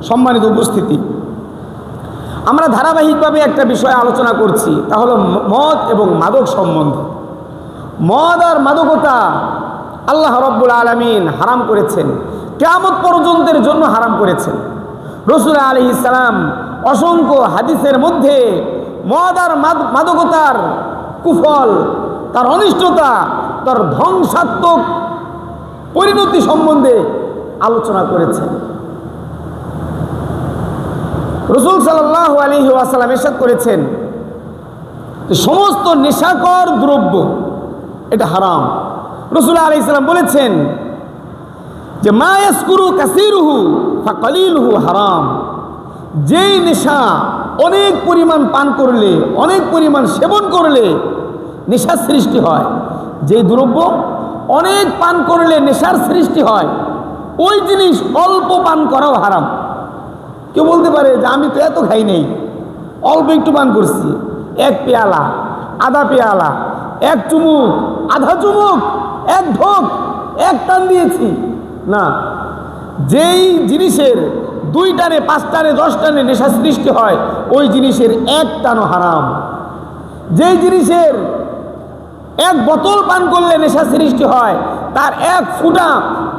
সম্মানিত উপস্থিতি, আমরা ধারাবাহিকভাবে একটা বিষয় আলোচনা করছি, তা হলো মদ এবং মাদক সম্বন্ধে। মদ আর মাদকতা আল্লাহ রাব্বুল আলামিন হারাম করেছেন, কিয়ামত পর্যন্তের জন্য হারাম করেছেন। রাসূল আলাইহিস সালাম অসংখ্য হাদিসের মধ্যে মদ আর মাদকতার কুফল, তার অনিষ্টতা, তার ধ্বংসাত্মক পরিণতি সম্বন্ধে আলোচনা করেছেন। রাসূল সাল্লাল্লাহু আলাইহি ওয়াসাল্লাম ইরশাদ করেছেন যে সমস্ত নেশাকর দ্রব্য এটা হারাম। রাসূল আলাইহিস সালাম বলেছেন যে মা ইয়াসকুরু কাসীরুহু ফাকালিলুহু হারাম। যেই নেশা অনেক পরিমাণ পান করলে, অনেক পরিমাণ সেবন করলে নেশার সৃষ্টি হয়, যেই দ্রব্য অনেক পান করলে নেশার সৃষ্টি হয়, ওই জিনিস অল্প পান করাও হারাম। কেউ বলতে পারে যে আমি তো এত খাই নেই, অল্প একটু পান করছি, এক পেয়ালা, আধা পেয়ালা, এক চুমুক, আধা চুমুক, এক ঢোক, এক টান দিয়েছি। না, যেই জিনিসের 2 টানে 5 টানে 10 টানে নেশা সৃষ্টি হয়, ওই জিনিসের এক টানও হারাম। যেই জিনিসের 1 বোতল পান করলে নেশা সৃষ্টি হয়, তার 1 ফুটা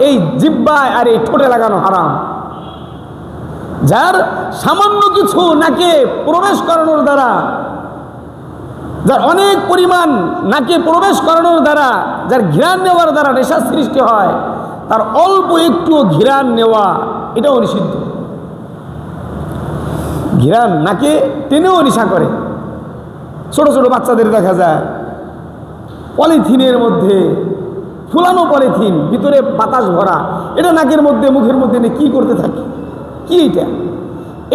এই জিহ্বায় আর এই ঠোঁটে লাগানো হারাম। যার সামান্য কিছু নাকে প্রবেশ করানোর দ্বারা, যার অনেক পরিমাণ নাকে প্রবেশ করানোর দ্বারা, যার ঘ্রাণ নেওয়ার দ্বারা নেশার সৃষ্টি হয়, তার অল্প একটু ঘ্রাণ নেওয়া এটাও নিষিদ্ধ। ঘ্রাণ নাকে টেনেও নেশা করে। ছোট ছোট বাচ্চাদের দেখা যায় পলিথিনের মধ্যে, ফুলানো পলিথিন, ভিতরে বাতাস ভরা, এটা নাকের মধ্যে মুখের মধ্যে নিয়ে কী করতে থাকে? কি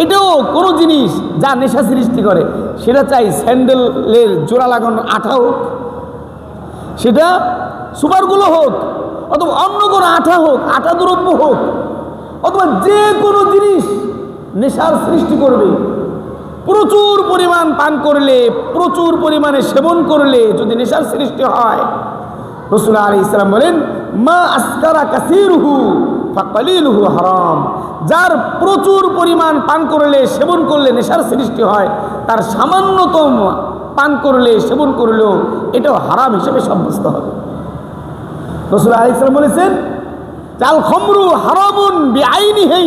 এটাও কোনো জিনিস যা নেশা সৃষ্টি করে। সেটা চাই স্যান্ডেলের জোড়া লাগানোর আঠা হোক, সেটা সুপারগুলো হোক, অথবা অন্য কোনো আঠা হোক, আঠা দ্রব্য হোক, অথবা যে কোনো জিনিস নেশার সৃষ্টি করবে। প্রচুর পরিমাণ পান করলে, প্রচুর পরিমাণে সেবন করলে যদি নেশার সৃষ্টি হয়, রাসূল আলাইহিস সালাম বলেন মা আসকারা কাসীরুহু ফাকালিলুহু হারাম। যার প্রচুর পরিমাণ পান করলে, সেবন করলে নেশার সৃষ্টি হয়, তার সামান্যতম পান করলে, সেবন করলেও এটাও হারাম হিসেবে সাব্যস্ত হবে। রাসূল আলাইহিস সালাম বলেছেন আল খামরু হারামুন বিআইনিহি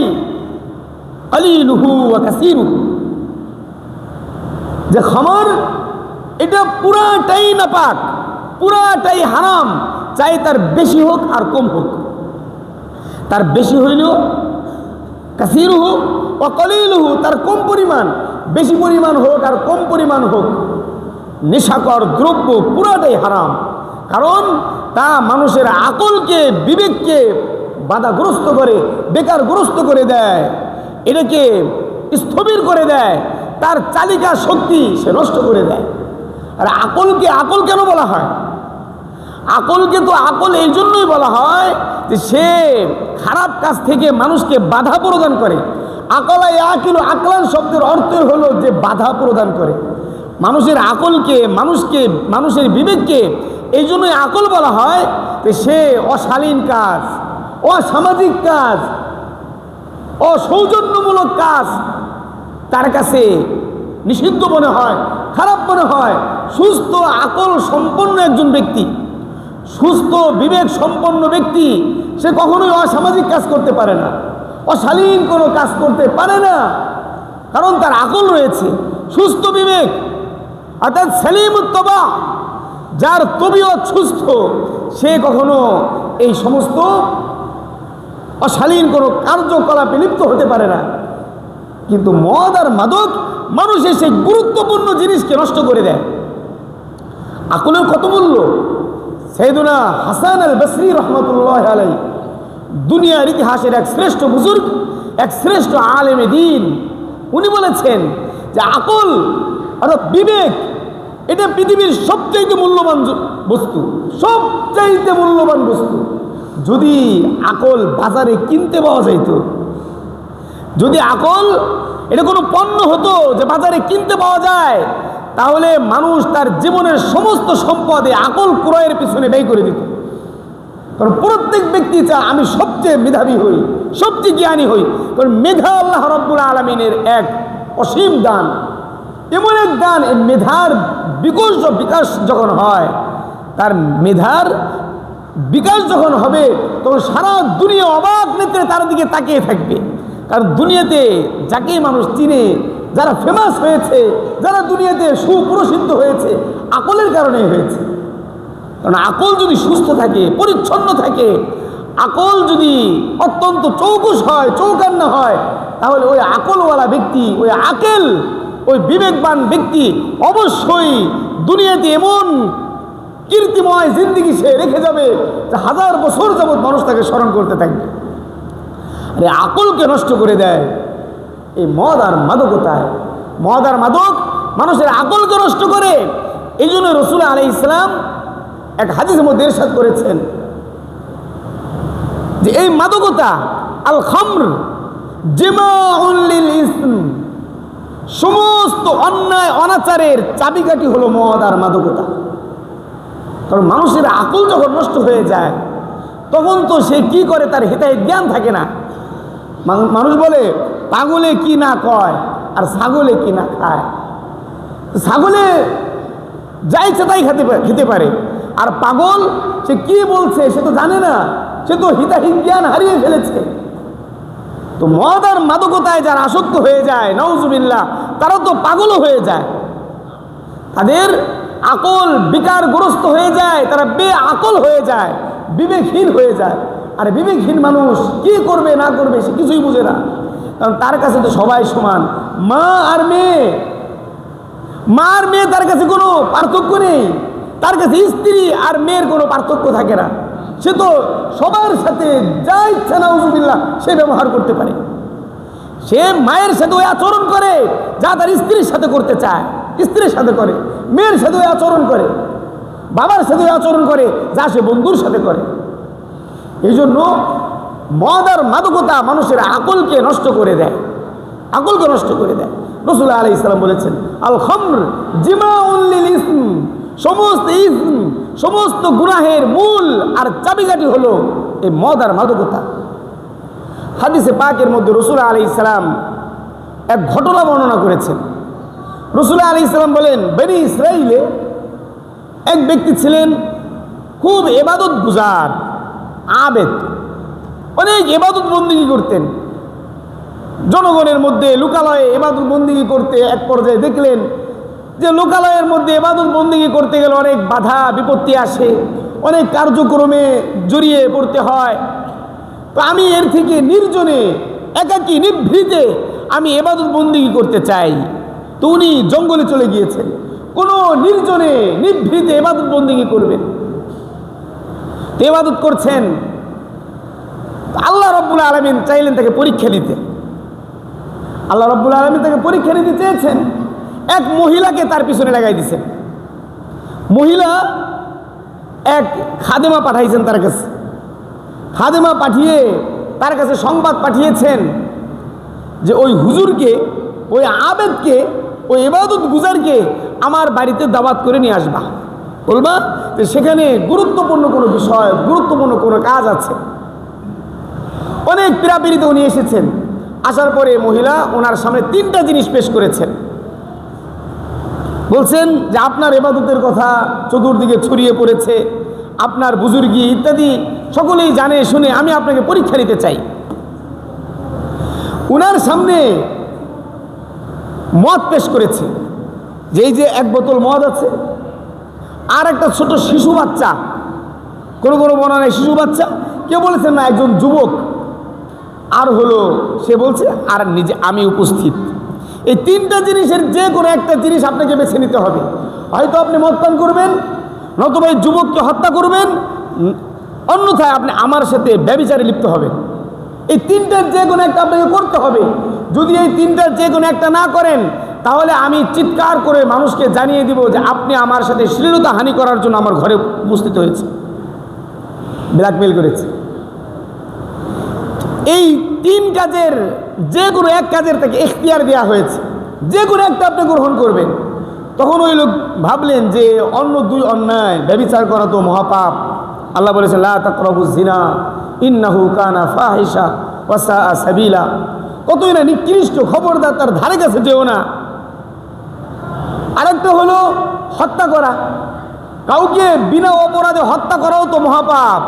কালিলুহু ওয়া কাসীরুহু। যে খামর এটা পুরাটাই নাপাক, পুরাটাই হারাম, চাই তার বেশি হোক আর কম হোক। তার বেশি হইলেও কাসীরুহু ওয়া কালিলুহু, তার কম পরিমাণ, বেশি পরিমাণ হোক আর কম পরিমাণ হোক, নেশাকর দ্রব্য পুরাটাই হারাম। কারণ তা মানুষের আকলকে, বিবেককে বাধাগ্রস্ত করে, বেকারগ্রস্ত করে দেয়, এটাকে স্থবির করে দেয়, তার চালিকা শক্তি সে নষ্ট করে দেয়। আর আকলকে আকল কেন বলা হয়? আকলকে তো আকল এই জন্যই বলা হয় যে সে খারাপ কাজ থেকে মানুষকে বাধা প্রদান করে। আকলায় আকিল, আকলান শব্দের অর্থ হলো যে বাধা প্রদান করে মানুষের আকলকে, মানুষের বিবেককে। এই জন্যই আকল বলা হয় যে সে অশালীন কাজ, অসামাজিক কাজ, অসৌজন্যমূলক কাজ তার কাছে নিষিদ্ধ মনে হয়, খারাপ মনে হয়। সুস্থ আকল সম্পন্ন একজন ব্যক্তি, সুস্থ বিবেক সম্পন্ন ব্যক্তি, সে কখনোই অসামাজিক কাজ করতে পারে না, অশালীন কোনো কাজ করতে পারে না, কারণ তার আকল রয়েছে, সুস্থ বিবেক, অর্থাৎ সালিমুত তবা। যার তবিয়ত সুস্থ, সে কখনো এই সমস্ত অশালীন কোনো কার্যকলাপে লিপ্ত হতে পারে না। কিন্তু মদ আর মাদক মানুষের সেই গুরুত্বপূর্ণ জিনিসকে নষ্ট করে দেয়। আকলের কত মূল্য! সাইয়েদুনা হাসান আল বসরি রহমতুল্লাহ আলাইহি, দুনিয়ার ইতিহাসের এক শ্রেষ্ঠ বুজুর্গ, এক শ্রেষ্ঠ আলেমে দ্বীন, উনি বলেছেন যে আকল অর্থাৎ বিবেক এটা পৃথিবীর সবচাইতে মূল্যবান বস্তু, সবচাইতে মূল্যবান বস্তু। যদি আকল বাজারে কিনতে পাওয়া যাইত, যদি আকল এটা কোনো পণ্য হতো যে বাজারে কিনতে পাওয়া যায়, তাহলে মানুষ তার জীবনের সমস্ত সম্পদে আকল ক্রয়ের পিছনে ব্যয় করে দিত। কারণ প্রত্যেক ব্যক্তি চায় আমি সবচেয়ে মেধাবী হই, সবচেয়ে জ্ঞানী হই। কারণ মেধা আল্লাহ রাব্বুল আলামিনের এক অসীম দান, এমন এক দান। এই মেধার বিকাশ যখন হয়, তার মেধার বিকাশ যখন হবে, তখন সারা দুনিয়া অবাক নেত্রে তার দিকে তাকিয়ে থাকবে। কারণ দুনিয়াতে যাকে মানুষ চিনে, যারা ফেমাস হয়েছে, যারা দুনিয়াতে সুপ্রসিদ্ধ হয়েছে, আকলের কারণে হয়েছে। কারণ আকল যদি সুস্থ থাকে, পরিচ্ছন্ন থাকে, আকল যদি অত্যন্ত চৌকুশ হয়, চৌকান্না হয়, তাহলে ওই আকলওয়ালা ব্যক্তি, ওই বিবেকবান ব্যক্তি অবশ্যই দুনিয়াতে এমন কীর্তিময় জিন্দিগি সে রেখে যাবে যে 1000 বছর যাবৎ মানুষ তাকে স্মরণ করতে থাকবে। আরে আকলকে নষ্ট করে দেয় এই মদ আর মাদকতায়। মদ আর মাদক মানুষের আকলকে নষ্ট করে। এই জন্য রাসূল আলাইহিস সালাম এক হাদিসের মধ্যে ইরশাদ করেছেন যে এই মাদকতা, আল খামর জিমাউন লিল ইসম, সমস্ত অন্যায় অনাচারের চাবিকাঠি হলো মদ আর মাদকতা। কারণ মানুষের আকল যখন নষ্ট হয়ে যায়, তখন তো সে কি করে তার হিতাহিত জ্ঞান থাকে না। মানুষ বলে পাগলে কি না কয় আর ছাগলে কি না খায়। ছাগলে যা ইচ্ছে তাই খেতে পারে, আর পাগল সে কি বলছে সে তো জানে না, সে তো হিতাহিত জ্ঞান হারিয়ে ফেলেছে। তো মদ আর মাদকতায় যারা আসক্ত হয়ে যায়, নাউজুবিল্লাহ, তারা তো পাগলও হয়ে যায়। তাদের আকল বিকারগ্রস্ত হয়ে যায়, তারা বেআকল হয়ে যায়, বিবেকহীন হয়ে যায়। আর বিবেকহীন মানুষ কি করবে না করবে সে কিছুই বুঝে না। কারণ তার কাছে তো সবাই সমান। মা আর মেয়ে তার কাছে কোনো পার্থক্য নেই। তার কাছে স্ত্রী আর মেয়ের কোনো পার্থক্য থাকে না। সে তো সবার সাথে যা ইচ্ছা নাউজুবিল্লাহ সে ব্যবহার করতে পারে। সে মায়ের সাথে ওই আচরণ করে যা তার স্ত্রীর সাথে করতে চায়, স্ত্রীর সাথে করে। মেয়ের সাথে ওই আচরণ করে, বাবার সাথে ওই আচরণ করে যা সে বন্ধুর সাথে করে। এই জন্য মদ আর মাদকতা মানুষের আকলকে নষ্ট করে দেয়, আকলকে নষ্ট করে দেয়। রাসূল আলাইহিস সালাম বলেছেন, আল খামর জিমাউন লিল ইসম, সমস্ত গুনাহের মূল আর চাবিকাঠি হলো এই মদ আর মাদকতা। হাদিসে পাকের মধ্যে রাসূল আলাইহিস সালাম এক ঘটনা বর্ণনা করেছেন। রাসূল আলাইহিস সালাম বলেন, বনি ইসরাইলে এক ব্যক্তি ছিলেন খুব ইবাদত গুজার, আবেদ, অনেক ইবাদত বন্দেগী করতেন। জনগণের মধ্যে লোকালয়ে ইবাদত বন্দেগী করতে এক পর্যায়ে দেখলেন যে লোকালয়ের মধ্যে ইবাদত বন্দেগী করতে গেলে অনেক বাধা বিপত্তি আসে, অনেক কার্যক্রমে জড়িয়ে পড়তে হয়। তো আমি এর থেকে নির্জনে, একাকী, নিভৃতে আমি ইবাদত বন্দেগী করতে চাই। তো উনি জঙ্গলে চলে গিয়েছেন, কোনো নির্জনে নিভৃতে ইবাদত বন্দেগী করবেন। তো ইবাদত করছেন, আল্লাহ রাব্বুল আলামিন চাইলেন তাকে পরীক্ষা নিতে। আল্লাহ রাব্বুল আলামিন তাকে পরীক্ষা নিতে চেয়েছেন। এক মহিলাকে তার পিছনে লাগাই দিয়েছেন। মহিলা এক খাদেমা পাঠাইছেন তার কাছে। খাদেমা পাঠিয়ে তার কাছে সংবাদ পাঠিয়েছেন যে ওই হুজুরকে, ওই আবেদকে, ওই ইবাদত গুজারকে আমার বাড়িতে দাওয়াত করে নিয়ে আসবা। বলবা যে সেখানে গুরুত্বপূর্ণ কোনো বিষয়, গুরুত্বপূর্ণ কোনো কাজ আছে। অনেক পীড়াপিড়িতে উনি এসেছেন। আসার পরে মহিলা ওনার সামনে 3টা জিনিস পেশ করেছেন। বলছেন যে আপনার ইবাদতের কথা চতুর্দিকে ছড়িয়ে পড়েছে, আপনার বুজুর্গি ইত্যাদি সকলেই জানে শুনে আমি আপনাকে পরীক্ষা নিতে চাই। ওনার সামনে মদ পেশ করেছে, যে এই যে 1 বোতল মদ আছে, আর একটা ছোট শিশু বাচ্চা, কোনো বর্ণনায় শিশু বাচ্চা, কেউ বলেছেন না একজন যুবক, আর হলো সে বলছে আর নিজে আমি উপস্থিত। এই 3টা জিনিসের যে কোনো একটা জিনিস আপনাকে বেছে নিতে হবে। হয়তো আপনি মদ পান করবেন, নতুবা এই যুবককে হত্যা করবেন, অন্যথায় আপনি আমার সাথে ব্যভিচারে লিপ্ত হবেন। এই 3টার যে কোনো একটা আপনাকে করতে হবে। যদি এই 3টার যে কোনো একটা না করেন, তাহলে আমি চিৎকার করে মানুষকে জানিয়ে দিব যে আপনি আমার সাথে শ্লীলতা হানি করার জন্য আমার ঘরে উপস্থিত হয়েছে, ব্ল্যাকমেল করেছে। এই 3 কাজের যে কোনো এক কাজের তাকে এখতিয়ার দেওয়া হয়েছে, যে কোনো একটা আপনি গ্রহণ করবেন। তখন ওই লোক ভাবলেন যে অন্য 2 অন্যায়, ব্যভিচার করা তো মহাপাপ। আল্লাহ বলেছেন লা তাকরাবুজ জিনা ইন্নাহু কানা ফাহিশা ওয়াসাআ সাবিলা, কতই না নিকৃষ্ট, খবরদার তার ধারে কাছে যেও না। আরেকটা হলো হত্যা করা, কাউকে বিনা অপরাধে হত্যা করাও তো মহাপাপ,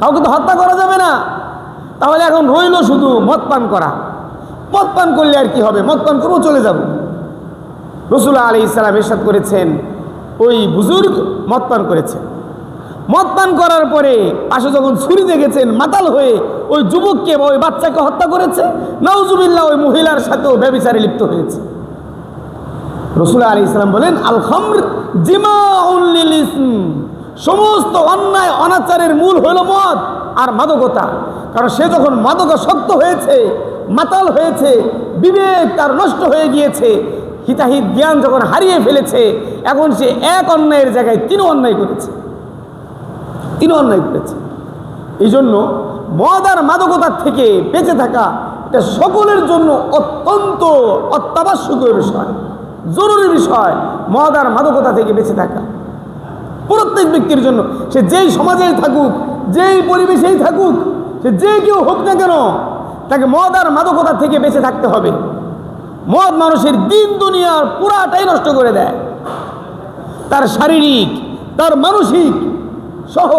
কাউকে তো হত্যা করা যাবে না। তাহলে এখন রইল শুধু মদ পান করা। মদ পান করলে আর কি হবে, মদ পান করবো চলে যাব। রাসূলুল্লাহ আলাইহিস সালাম ইরশাদ করেছেন, ওই বুজুর্গ মদ পান করেছেন, মদ পান করার পরে পাশে যখন ছুরি দেখেছেন মাতাল হয়ে ওই যুবককে বা ওই বাচ্চাকে হত্যা করেছে, নাউজুবিল্লাহ ওই মহিলার সাথেও ব্যভিচারে লিপ্ত হয়েছে। রাসূলুল্লাহ আলাইহিস সালাম বলেন, আল খামর জিমাউন লিল ইসম, সমস্ত অন্যায় অনাচারের মূল হলো মদ আর মাদকতা। কারণ সে যখন মাদকাসক্ত হয়েছে, মাতাল হয়েছে, বিবেক তার নষ্ট হয়ে গিয়েছে, হিতাহিত জ্ঞান যখন হারিয়ে ফেলেছে, এখন সে এক অন্যায়ের জায়গায় তিন অন্যায় করেছে। এই জন্য মদ আর মাদকতার থেকে বেঁচে থাকা এটা সকলের জন্য অত্যন্ত অত্যাবশ্যকীয় বিষয়, জরুরি বিষয়। মদ আর মাদকতা থেকে বেঁচে থাকা প্রত্যেক ব্যক্তির জন্য, সে যেই সমাজেই থাকুক, যেই পরিবেশেই থাকুক, সে যে কেউ হোক না কেন, তাকে মদ আর মাদকতা থেকে বেঁচে থাকতে হবে। মদ মানুষের দিন দুনিয়ার পুরাটাই নষ্ট করে দেয়, তার শারীরিক, তার মানসিক সহ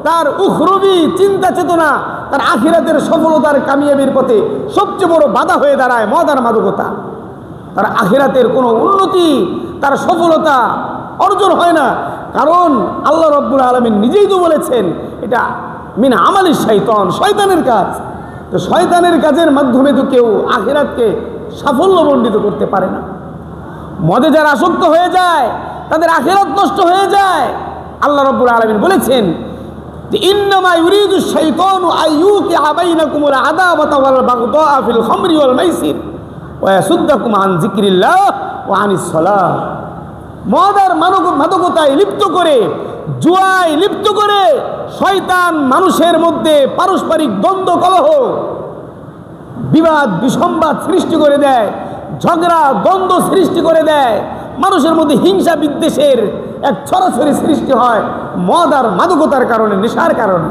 তার উখরবি চিন্তা চেতনা, তার আখিরাতের সফলতার কামিয়াবির পথে সবচেয়ে বড় বাধা হয়ে দাঁড়ায় মদ আর মাদকতা। তার আখিরাতের কোনো উন্নতি, তার সফলতা অর্জন হয় না। কারণ আল্লাহ রাব্বুল আলামিন নিজেই তো বলেছেন এটা মিন আমালিশ শাইতান, শয়তানের কাজ। তো শয়তানের কাজের মাধ্যমে তো কেউ আখিরাতকে সাফল্যমণ্ডিত করতে পারে না। মদে যারা আসক্ত হয়ে যায় তাদের আখিরাত নষ্ট হয়ে যায়। আল্লাহ রাব্বুল আলামিন বলেছেন যে ইন্নামা ইউরিদু শাইতানু আইয়ুকিআ বাইনাকুমুল আদাওয়াতা ওয়াল বাগদা ফিল খামরি ওয়াল মাইসির ওয়া ইয়াসুদ্দাকুম আন যিকরিল্লাহ ওয়া আনিস সালাহ। মদ আর মাদকতায় লিপ্ত করে, জুয়ায় লিপ্ত করে শয়তান মানুষের মধ্যে পারস্পরিক দ্বন্দ্ব, কলহ, বিবাদ বিসম্বাদ সৃষ্টি করে দেয়, ঝগড়া দ্বন্দ্ব সৃষ্টি করে দেয়, মানুষের মধ্যে হিংসা বিদ্বেষের এক ছড়াছড়ি সৃষ্টি হয় মদ আর মাদকতার কারণে, নেশার কারণে।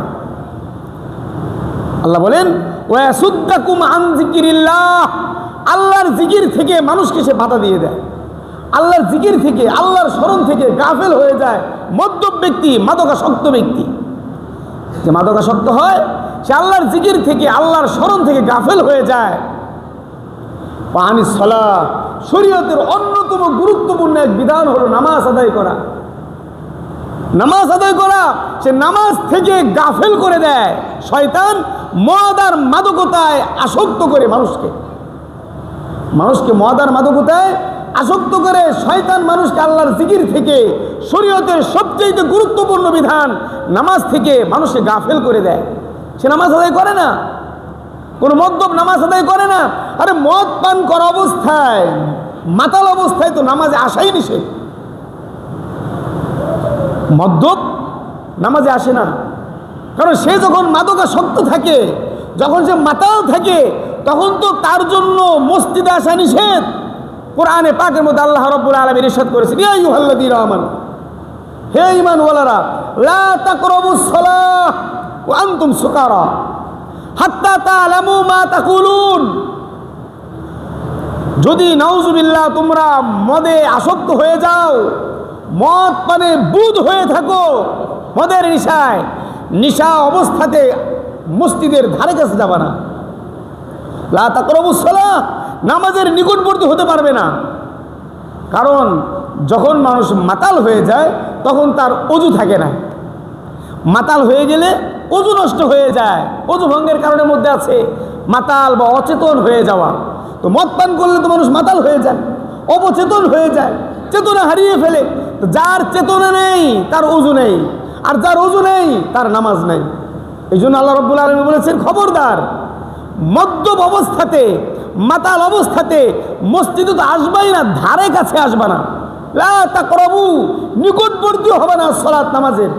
আল্লাহ বলেন ওয়া ইয়াসুদ্দাকুম আন যিকরিল্লাহ, আল্লাহর জিকির থেকে মানুষকে সে বাধা দিয়ে দেয়। আল্লাহর জিকির থেকে, আল্লাহর স্মরণ থেকে গাফেল হয়ে যায় মদ্যপ ব্যক্তি, মাদকাসক্ত ব্যক্তি। যে মাদকাসক্ত হয় সে আল্লাহর জিকির থেকে, আল্লাহর স্মরণ থেকে গাফেল হয়ে যায়। আনিস সালাহ, শরীয়তের অন্যতম গুরুত্বপূর্ণ এক বিধান হলো নামাজ আদায় করা। নামাজ আদায় করা, সে নামাজ থেকে গাফেল করে দেয় শয়তান। মদ আর মাদকতায় আসক্ত করে মানুষকে মদ আর মাদকতায় আসক্ত করে শয়তান মানুষকে আল্লাহর জিকির থেকে, শরীয়তের সবচেয়ে গুরুত্বপূর্ণ বিধান নামাজ থেকে মানুষকে গাফেল করে দেয়। সে নামাজ আদায় করে না, কোনো মদ্যপ নামাজ আদায় করে না। আরে মদ পান করা অবস্থায়, মাতাল অবস্থায় তো নামাজে আসাই নিষেধ। মদ্যপ নামাজে আসে না, কারণ সে যখন মাদকাসক্ত থাকে, যখন সে মাতাল থাকে, তখন তো তার জন্য মসজিদে আসা নিষেধ। কোরআনে পাকের মধ্যে আল্লাহ রাব্বুল আলামিন ইরশাদ করেছেন, ইয়া আইয়ুহাল্লাযীনা আমানু, হে ঈমানওয়ালারা, লা তাকরাবুস সালাহ ওয়া আনতুম সুকারা হাত্তা তা'লামু মা তাকুলুন। যদি নাউজুবিল্লাহ তোমরা মদে আসক্ত হয়ে যাও, মদ পানে বুধ হয়ে থাকো, মদের নিশা অবস্থাতে মসজিদের ধারে কাছে যাবা না। লা তাকরাবুস সালাহ, নামাজের নিকটবর্তী হতে পারবে না। কারণ যখন মানুষ মাতাল হয়ে যায় তখন তার অজু থাকে না। মাতাল হয়ে গেলে অজু নষ্ট হয়ে যায়, অজু ভঙ্গের কারণের মধ্যে আছে মাতাল বা অচেতন হয়ে যাওয়া। তো মদ পান করলে তো মানুষ মাতাল হয়ে যায়, অবচেতন হয়ে যায়, চেতনা হারিয়ে ফেলে। তো যার চেতনা নেই তার অজু নেই, আর যার অজু নেই তার নামাজ নেই। এই জন্য আল্লাহ রাব্বুল আলামিন বলেছেন, খবরদার মদ্যপ অবস্থাতে, মাতাল অবস্থাতে মসজিদে তো আসবাই না, ধারে কাছে আসবা না। লা তাকরাবু, নিকটবর্তী হবে না সালাত নামাজের।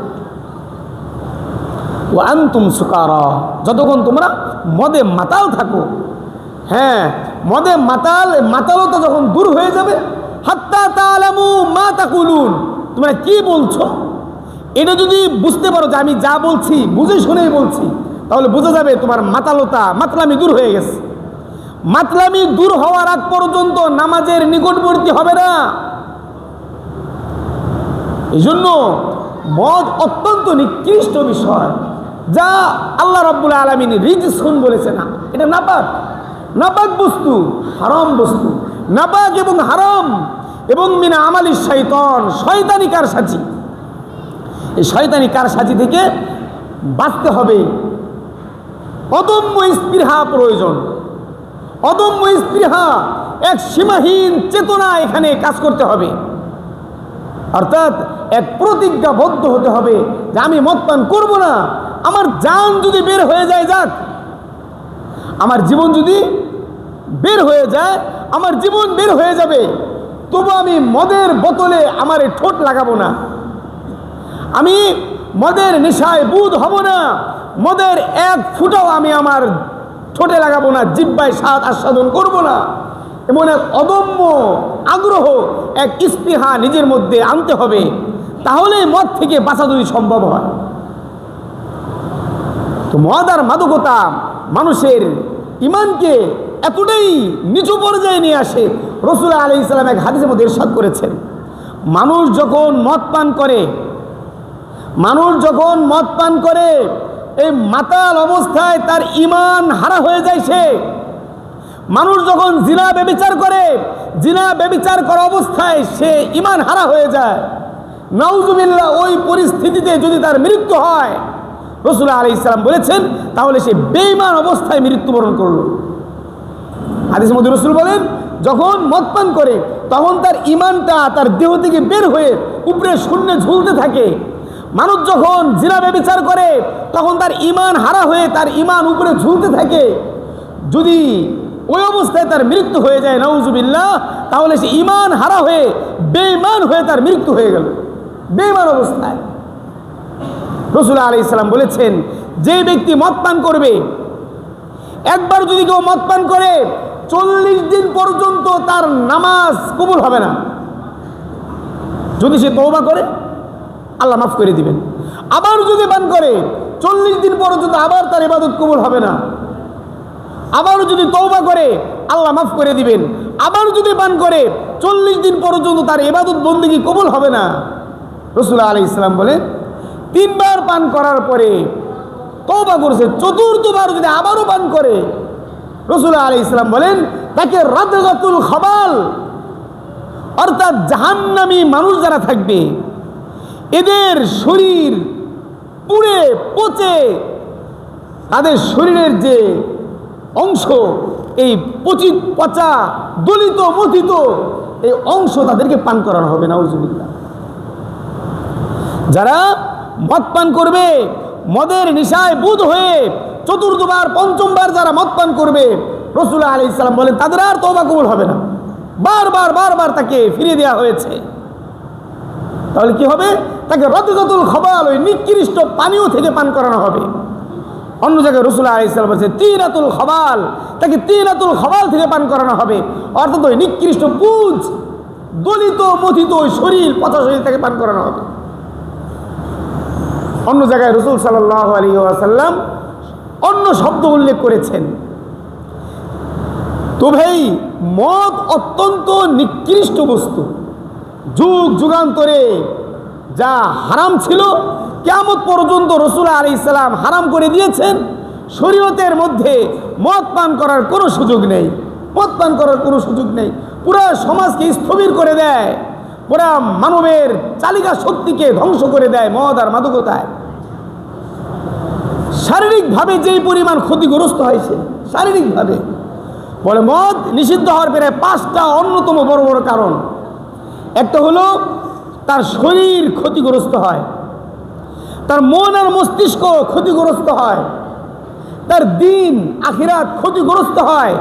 ওয়া আনতুম সুকারা, যতক্ষণ তোমরা মদে মাতাল থাকো। হ্যাঁ, মদে মাতালতা যখন দূর হয়ে যাবে, হাত্তা তা'লামু মা তাকুলুন, তোমরা কি বলছো এটা যদি বুঝতে পারো যে আমি যা বলছি বুঝে শুনেই বলছি, তাহলে বোঝা যাবে তোমার মাতলামি দূর হয়ে গেছে। মাতলামি দূর হওয়ার আগ পর্যন্ত নামাজের নিকটবর্তী হবে না। এই জন্য মদ অত্যন্ত নিকৃষ্ট বিষয়, যা আল্লাহ রাব্বুল আলামিন রিজসুন বলেছে। না, এটা নাপাক বস্তু, হারাম বস্তু। নাপাক এবং হারাম এবং মিনা আমালি শয়তান, শয়তানি কারসাজি। এই শয়তানি কারসাজি থেকে বাঁচতে হবে। অদম্য স্পৃহা প্রয়োজন, অদম্য স্পৃহা, এক সীমাহীন চেতনা এখানে কাজ করতে হবে। অর্থাৎ এক প্রতিজ্ঞাবদ্ধ হতে হবে যে আমি মদ পান করব না। আমার জান যদি বের হয়ে যায়, যাক, আমার জীবন যদি বের হয়ে যায়, আমার জীবন বের হয়ে যাবে, তবু আমি মদের বোতলে আমার ঠোঁট লাগাবো না। আমি মদের নেশায় বুঁদ হব না। মদের এক ফুটাও আমি আমার ঠোঁটে লাগাবো না, জিহ্বায় স্বাদ আস্বাদন করব না। এমন এক অদম্য আগ্রহ, এক স্পৃহা নিজের মধ্যে আনতে হবে, তাহলে মদ থেকে বাঁচা যদি সম্ভব হয়। তো মদ আর মাদকতা মানুষের ইমানকে এতটাই নিচু পর্যায়ে নিয়ে আসে। রাসূল আলাইহিস সালাম এক হাদিসের মধ্যে ইরশাদ করেছেন, মানুষ যখন মদ পান করে এই মাতাল অবস্থায় তার ঈমান হারা হয়ে যায়। মানুষ যখন জিনা ব্যভিচার করা অবস্থায় সে ঈমান হারা হয়ে যায়। নাউজুবিল্লাহ, ওই পরিস্থিতিতে যদি তার মৃত্যু হয়, রাসূল আলাইহিস সালাম বলেছেন, তাহলে সে বেঈমান অবস্থায় মৃত্যুবরণ করল। হাদিসের মধ্যে রাসূল বলেন, যখন মদ পান করে তখন তার ঈমানটা তার দেহ থেকে বের হয়ে উপরে শূন্যে ঝুলতে থাকে। মানুষ যখন জিনা ব্যভিচার করে তখন তার ঈমান হারা হয়ে তার ঈমান উপরে ঝুলতে থাকে। যদি ওই অবস্থায় তার মৃত্যু হয়ে যায়, নাউজুবিল্লাহ, তাহলে সে ঈমান হারা হয়ে বেঈমান হয়ে তার মৃত্যু হয়ে গেল, বেঈমান অবস্থায়। রাসূল আলাইহিস সালাম বলেছেন, যে ব্যক্তি মদ পান করবে, একবার যদি কেউ মদ পান করে 40 দিন পর্যন্ত তার নামাজ কবুল হবে না। যদি সে তওবা করে, আল্লাহ মাফ করে দিবেন। আবার যদি পান করে 40 দিন পর্যন্ত আবার তার ইবাদত কবুল হবে না। আবার যদি তওবা করে, আল্লাহ মাফ করে দিবেন। আবার যদি পান করে 40 দিন পর্যন্ত তার ইবাদত বন্দেগী কবুল হবে না। রাসূল আলাইহিস সালাম বলেন, 3 বার পান করার পরে তওবা করেছে, 4th বার যদি আবারও পান করে, রাসূল আলাইহিস সালাম বলেন, তাকে রাদগাতুল খাবাল, অর্থাৎ জাহান্নামী মানুষ যারা থাকবে, এদের শরীর পুড়ে পচে তাদের শরীরের যে অংশ, এই পচা দলিত মথিত এই অংশ তাদেরকে পান করানো হবে। নাউজুবিল্লাহ। যারা মদ পান করবে, মদের নেশায় বুঁদ হয়ে 4th বার 5ম বার যারা মদ পান করবে, রাসূল আলাইহিস সালাম বলেন, তাদের আর তওবা কবুল হবে না। বারবার তাকে ফিরিয়ে দেওয়া হয়েছে। তাহলে কি হবে? তাকে রাদগাতুল খাবাল, ওই নিকৃষ্ট পানীয় থেকে পান করানো হবে। অন্য জায়গায় রাসূল আলাইহিস সালাম বলেছে তিনাতুল খাবাল, তাকে তিনাতুল খাবাল থেকে পান করানো হবে। অর্থাৎ ওই নিকৃষ্ট পুজ দলিত মথিত ওই শরীর, পচা শরীর থেকে পান করানো হবে। অন্য জায়গায় রাসূল সাল্লাল্লাহু আলাইহি ওয়াসাল্লাম অন্য শব্দ উল্লেখ করেছেন। তো ভাই, মদ অত্যন্ত নিকৃষ্ট বস্তু। যুগ যুগান্তরে যা হারাম ছিল, কিয়ামত পর্যন্ত রাসূল আলাইহিস সালাম হারাম করে দিয়েছেন। শরীয়তের মধ্যে মদ পান করার কোনো সুযোগ নেই, মদ পান করার কোনো সুযোগ নেই। পুরো সমাজকে স্থবির করে দেয়, পুরা মানবের চালিকা শক্তিকে ধ্বংস করে দেয় মদ আর মাদকতায়। শারীরিকভাবে যেই পরিমাণ ক্ষতিগ্রস্ত হয়েছে, শারীরিকভাবে বলে মদ নিষিদ্ধ হওয়ার প্রায় 5টা অন্যতম বড় বড় কারণ। একটা হলো তার শরীর ক্ষতিগ্রস্ত হয়, তার মন আর মস্তিষ্ক ক্ষতিগ্রস্ত হয়, তার দিন আখিরাত ক্ষতিগ্রস্ত হয়,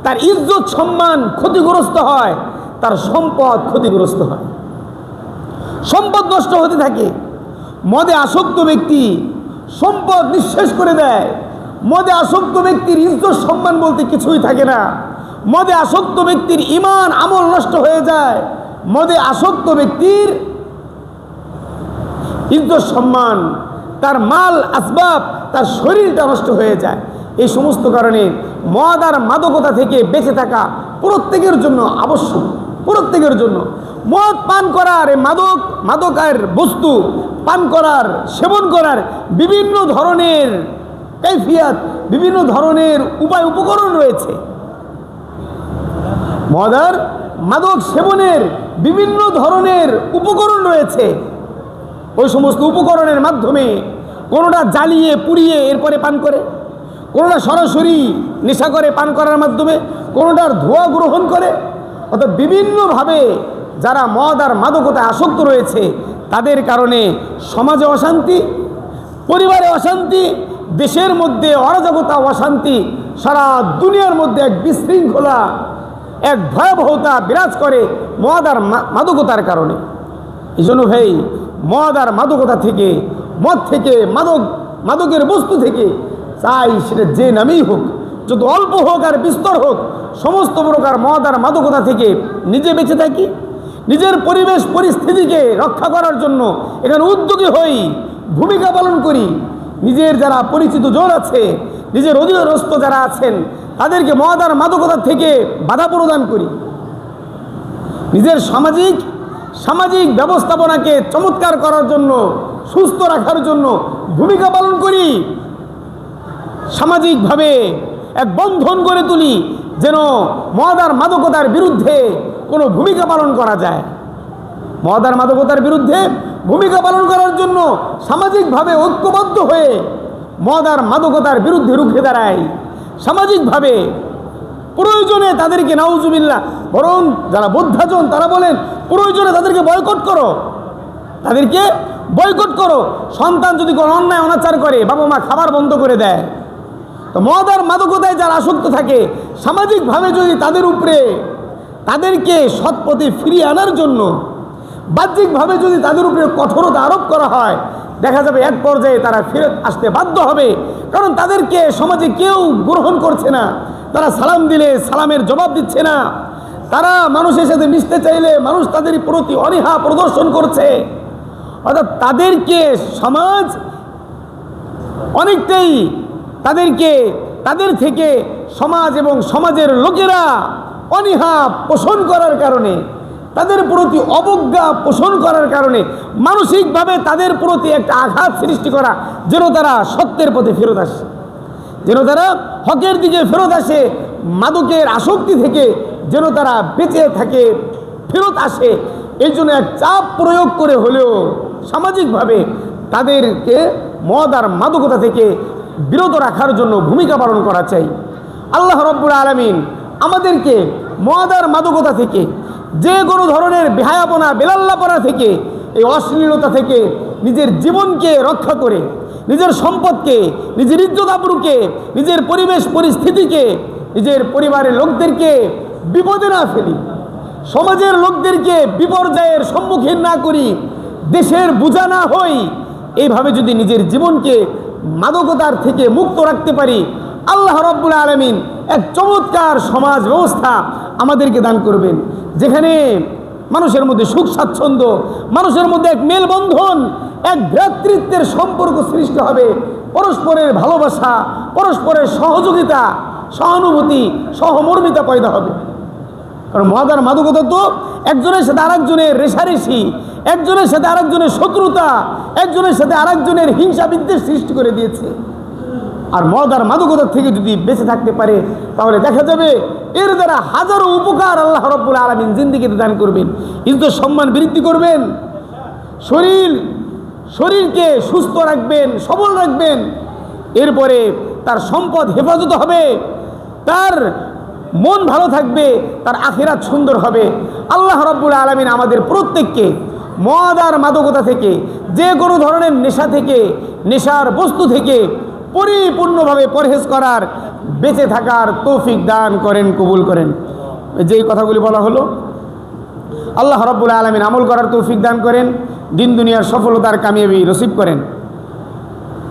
তার ইজ্জত সম্মান ক্ষতিগ্রস্ত হয়, তার সম্পদ ক্ষতিগ্রস্ত হয়, সম্পদ নষ্ট হতে থাকে। মদে আসক্ত ব্যক্তি সম্পদ নিঃশেষ করে দেয়। মদে আসক্ত ব্যক্তির ইজ্জত সম্মান বলতে কিছুই থাকে না। মদে আসক্ত ব্যক্তির ঈমান আমল নষ্ট হয়ে যায়। মদে আসক্ত ব্যক্তির ইজ্জত সম্মান, তার মাল আসবাব, তার শরীরটা নষ্ট হয়ে যায়। এই সমস্ত কারণে মদ আর মাদকতা থেকে বেঁচে থাকা প্রত্যেকের জন্য আবশ্যক, প্রত্যেকের জন্য। মদ পান করার, মাদকের বস্তু পান করার, সেবন করার বিভিন্ন ধরনের কাইফিয়াত, বিভিন্ন ধরনের উপায় উপকরণ রয়েছে। মদ আর মাদক সেবনের বিভিন্ন ধরনের উপকরণ রয়েছে। ওই সমস্ত উপকরণের মাধ্যমে কোনোটা জ্বালিয়ে পুড়িয়ে এরপরে পান করে, কোনোটা সরাসরি নেশা করে পান করার মাধ্যমে, কোনোটার ধোঁয়া গ্রহণ করে। অর্থাৎ বিভিন্নভাবে যারা মদ আর মাদকতায় আসক্ত রয়েছে তাদের কারণে সমাজে অশান্তি, পরিবারে অশান্তি, দেশের মধ্যে অরাজকতা, অশান্তি, সারা দুনিয়ার মধ্যে এক বিশৃঙ্খলা, এক ভয়াবহতা বিরাজ করে মদ আর মাদকতার কারণে। এই জন্য ভাই, মদ আর মাদকতা থেকে, মদ থেকে, মাদকের বস্তু থেকে, চাই সেটা যে নামেই হোক, যত অল্প হোক আর বিস্তর হোক, সমস্ত প্রকার মদ আর মাদকতা থেকে নিজে বেঁচে থাকি, নিজের পরিবেশ পরিস্থিতিকে রক্ষা করার জন্য এখানে উদ্যোগী হই, ভূমিকা পালন করি। নিজের যারা পরিচিত জন আছে, নিজের অধীনস্থ যারা আছেন, তাদেরকে মদ আর মাদকতা থেকে বাধা প্রদান করি। নিজের সামাজিক ব্যবস্থাপনাকে চমৎকার করার জন্য, সুস্থ রাখার জন্য ভূমিকা পালন করি। সামাজিকভাবে এক বন্ধন গড়ে তুলি, যেন মদ আর মাদকতার বিরুদ্ধে কোনো ভূমিকা পালন করা যায়। মদ আর মাদকতার বিরুদ্ধে ভূমিকা পালন করার জন্য সামাজিকভাবে ঐক্যবদ্ধ হয়ে মদ আর মাদকতার বিরুদ্ধে রুখে দাঁড়াই। সামাজিকভাবে প্রয়োজনে তাদেরকে, নাউজুবিল্লাহ, বরং যারা বোদ্ধাজন তারা বলেন প্রয়োজনে তাদেরকে বয়কট করো, তাদেরকে বয়কট করো। সন্তান যদি কোনো অন্যায় অনাচার করে, বাবা মা খাবার বন্ধ করে দেয়। তো মদ আর মাদকতায় যারা আসক্ত থাকে, সামাজিকভাবে যদি তাদের উপরে, তাদেরকে সৎ পথে ফিরিয়ে আনার জন্য বাহ্যিকভাবে যদি তাদের উপরে কঠোরতা আরোপ করা হয়, দেখা যাবে এক পর্যায়ে তারা ফেরত আসতে বাধ্য হবে। কারণ তাদেরকে সমাজে কেউ গ্রহণ করছে না, তারা সালাম দিলে সালামের জবাব দিচ্ছে না, তারা মানুষের সাথে মিশতে চাইলে মানুষ তাদের প্রতি অনীহা প্রদর্শন করছে। অর্থাৎ তাদেরকে সমাজ অনেকটাই, তাদের থেকে সমাজ এবং সমাজের লোকেরা অনীহা পোষণ করার কারণে, তাদের প্রতি অবজ্ঞা পোষণ করার কারণে মানসিকভাবে তাদের প্রতি একটা আঘাত সৃষ্টি করা, যেন তারা সত্যের পথে ফেরত আসে, যেন তারা হকের দিকে ফেরত আসে, মাদকের আসক্তি থেকে যেন তারা বেঁচে থাকে, ফেরত আসে। এই জন্য এক চাপ প্রয়োগ করে হলেও সামাজিকভাবে তাদেরকে মদ আর মাদকতা থেকে বিরত রাখার জন্য ভূমিকা পালন করা চাই। আল্লাহ রাব্বুল আলামিন আমাদেরকে মদ আর মাদকতা থেকে, যে কোনো ধরনের বেহায়াপনা, বেলাল্লাপনা থেকে, এই অশ্লীলতা থেকে নিজের জীবনকে রক্ষা করে, নিজের সম্পদকে, নিজের ইজ্জত আবরুকে, নিজের পরিবেশ পরিস্থিতিকে, নিজের পরিবারের লোকদেরকে বিপদে না ফেলি, সমাজের লোকদেরকে বিপর্যয়ের সম্মুখীন না করি, দেশের বোঝা না হই, এইভাবে যদি নিজের জীবনকে মাদকতার থেকে মুক্ত রাখতে পারি, আল্লাহ রাব্বুল আলামিন এক চমৎকার সমাজ ব্যবস্থা আমাদেরকে দান করবেন, যেখানে মানুষের মধ্যে সুখ স্বাচ্ছন্দ্য, মানুষের মধ্যে এক মেলবন্ধন, এক ভ্রাতৃত্বের সম্পর্ক সৃষ্টি হবে, পরস্পরের ভালোবাসা, পরস্পরের সহযোগিতা, সহানুভূতি, সহমর্মিতা পয়দা হবে। কারণ মদ আর মাদকতা তো একজনের সাথে আরেকজনের রেষারেষি, একজনের সাথে আরেকজনের শত্রুতা, একজনের সাথে আরেকজনের হিংসা বিদ্বেষ সৃষ্টি করে দিয়েছে। আর মদ আর মাদকতার থেকে যদি বেঁচে থাকতে পারে, তাহলে দেখা যাবে এর দ্বারা হাজারো উপকার আল্লাহ রাব্বুল আলামিন জিন্দেগিতে দান করবেন। ইজ্জত সম্মান বৃদ্ধি করবেন, শরীরকে সুস্থ রাখবেন, সবল রাখবেন, এরপরে তার সম্পদ হেফাজত হবে, তার মন ভালো থাকবে, তার আখিরাত সুন্দর হবে। আল্লাহ রাব্বুল আলামিন আমাদের প্রত্যেককে মদ আর মাদকতা থেকে, যে কোনো ধরনের নেশা থেকে, নেশার বস্তু থেকে পরিপূর্ণভাবে পরহেজ করার, বেঁচে থাকার তৌফিক দান করেন, কবুল করেন। যেই কথাগুলি বলা হলো, আল্লাহ রাব্বুল আলামিন আমল করার তৌফিক দান করেন, দিন দুনিয়ার সফলতার কামিয়াবি নসিব করেন।